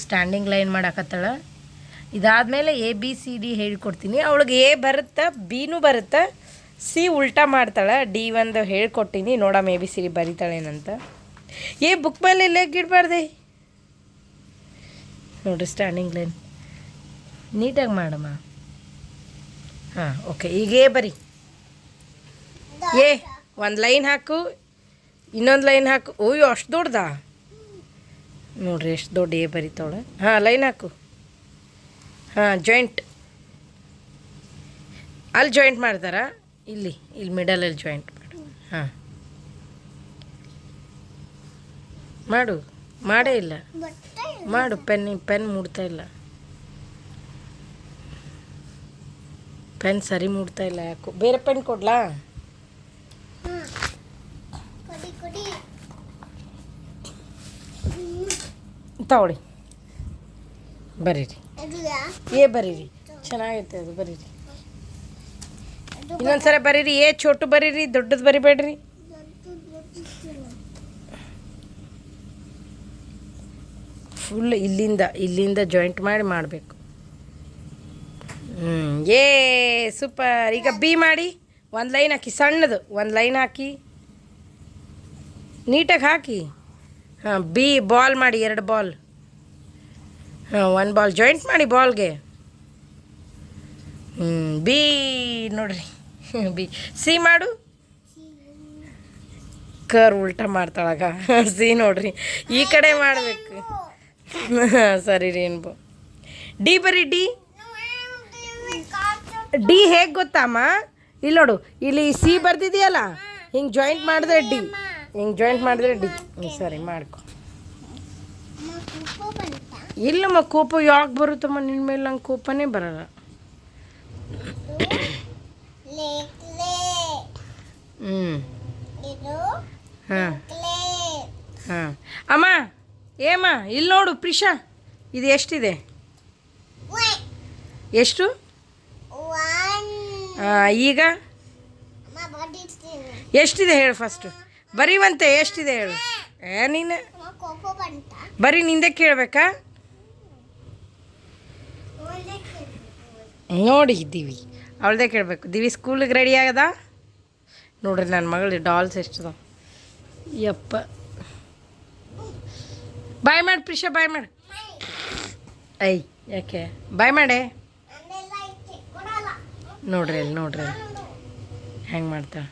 Standing line ಮಾಡಾಕತ್ತಾಳ. ಇದಾದಮೇಲೆ A B C D ಹೇಳ್ಕೊಡ್ತೀನಿ. ಅವಳಿಗೆ ಎ ಬರುತ್ತಾ, ಬಿನೂ ಬರುತ್ತಾ, ಸಿ ಉಲ್ಟಾ ಮಾಡ್ತಾಳೆ, ಡಿ ಒಂದು ಹೇಳ್ಕೊಟ್ಟಿನಿ. ನೋಡಮ್ಮ ಎ ಬಿ ಸಿ ಡಿ ಬರೀತಾಳೇನಂತ. ಬುಕ್ ಮೇಲೆ ಇಲ್ಲೇ ಗಿಡಬಾರ್ದೆ ನೋಡಿರಿ. ಸ್ಟ್ಯಾಂಡಿಂಗ್ ಲೈನ್ ನೀಟಾಗಿ ಮಾಡಮ್ಮ. ಹಾಂ, ಓಕೆ. ಈಗ ಬರಿ. ಒಂದು ಲೈನ್ ಹಾಕು, ಇನ್ನೊಂದು ಲೈನ್ ಹಾಕು. ಓಯ್ಯೋ, ಅಷ್ಟು ದೊಡ್ಡದಾ ನೋಡ್ರಿ, ಎಷ್ಟು ದೊಡ್ಡ ಎ ಬರೀತಾವಳೆ. ಹಾಂ, ಲೈನ್ ಹಾಕು. ಹಾಂ, ಜಾಯಿಂಟ್ ಅಲ್ಲಿ ಜಾಯಿಂಟ್ ಮಾಡ್ತಾರಾ? ಇಲ್ಲಿ ಮಿಡಲಲ್ಲಿ ಜಾಯಿಂಟ್ ಮಾಡು. ಹಾಂ, ಮಾಡು. ಮಾಡೇ ಇಲ್ಲ, ಮಾಡು. ಪೆನ್ ಮೂಡ್ತಾ ಇಲ್ಲ, ಪೆನ್ ಸರಿ ಮೂಡ್ತಾ ಇಲ್ಲ. ಯಾಕೋ ಬೇರೆ ಪೆನ್ ಕೊಡ್ಲಾ? ತಗೊಳ್ಳಿ, ಬರೀರಿ. ಬರೀರಿ, ಚೆನ್ನಾಗೈತೆ ಅದು. ಬರೀರಿ, ಇನ್ನೊಂದ್ಸಲ ಬರೀರಿ. ಚೋಟು ಬರೀರಿ, ದೊಡ್ಡದು ಬರಿಬೇಡ್ರಿ. ಫುಲ್ ಇಲ್ಲಿಂದ ಜಾಯಿಂಟ್ ಮಾಡಿ ಮಾಡಬೇಕು. ಸೂಪರ್. ಈಗ ಬಿ ಮಾಡಿ, ಒಂದು ಲೈನ್ ಹಾಕಿ, ಸಣ್ಣದು ಒಂದು ಲೈನ್ ಹಾಕಿ, ನೀಟಾಗಿ ಹಾಕಿ. ಹಾಂ, ಬಿ ಬಾಲ್ ಮಾಡಿ, 2 ಬಾಲ್. ಹಾಂ, 1 ಬಾಲ್ ಜಾಯಿಂಟ್ ಮಾಡಿ ಬಾಲ್ಗೆ. ಬಿ ನೋಡ್ರಿ, ಬಿ. ಸಿ ಮಾಡು. ಕರ್ ಉಲ್ಟಾ ಮಾಡ್ತಾಳಾಗ. ಸಿ ನೋಡ್ರಿ, ಈ ಕಡೆ ಮಾಡಬೇಕು. ಸರಿ ರೀ. ಏನ್ಬೋ ಡಿ ಬರೀ. ಡಿ ಹೇಗೆ ಗೊತ್ತಮ್ಮ? ಇಲ್ಲಿ ನೋಡು, ಇಲ್ಲಿ ಸಿ ಬರ್ದಿದೆಯಲ್ಲ, ಹಿಂಗೆ ಜಾಯಿಂಟ್ ಮಾಡಿದ್ರೆ ಡಿ, ಹಿಂಗೆ ಜಾಯಿಂಟ್ ಮಾಡಿದ್ರೆ ಡಿ. ಸರಿ, ಮಾಡ್ಕೊ. ಇಲ್ಲಮ್ಮ, ಕೋಪ ಯಾಕೆ ಬರುತ್ತಮ್ಮ ನಿನ್ನ ಮೇಲೆ? ನಂಗೆ ಕೋಪನೇ ಬರಲ್ಲ. ಹಾಂ ಹಾಂ. ಅಮ್ಮ, ಇಲ್ಲಿ ನೋಡು ಪ್ರಿಷಾ, ಇದು ಎಷ್ಟಿದೆ? ಎಷ್ಟು? ಈಗ ಎಷ್ಟಿದೆ ಹೇಳು ಫಸ್ಟು. ಬರೀವಂತೆ, ಎಷ್ಟಿದೆ ಹೇಳು. ನೀನು ಬರೀ ನಿಂದೆ ಕೇಳಬೇಕಾ? ನೋಡಿ ದಿವಿ, ಅವಳದೇ ಕೇಳಬೇಕು. ದಿವಿ ಸ್ಕೂಲಿಗೆ ರೆಡಿ ಆಗದ ನೋಡ್ರಿ. ನನ್ನ ಮಗಳು ಡಾಲ್ಸ್ ಎಷ್ಟದ. ಯಪ್ಪ, ಬಾಯ್ ಮಾಡಿ ಪ್ರಿಷಾ, ಬಾಯ್ ಮಾಡಿ. ಯಾಕೆ ಬಾಯ್ ಮಾಡೆ? ನೋಡ್ರಿ ಅಲ್ಲಿ ಹೆಂಗೆ ಮಾಡ್ತಾಳೆ.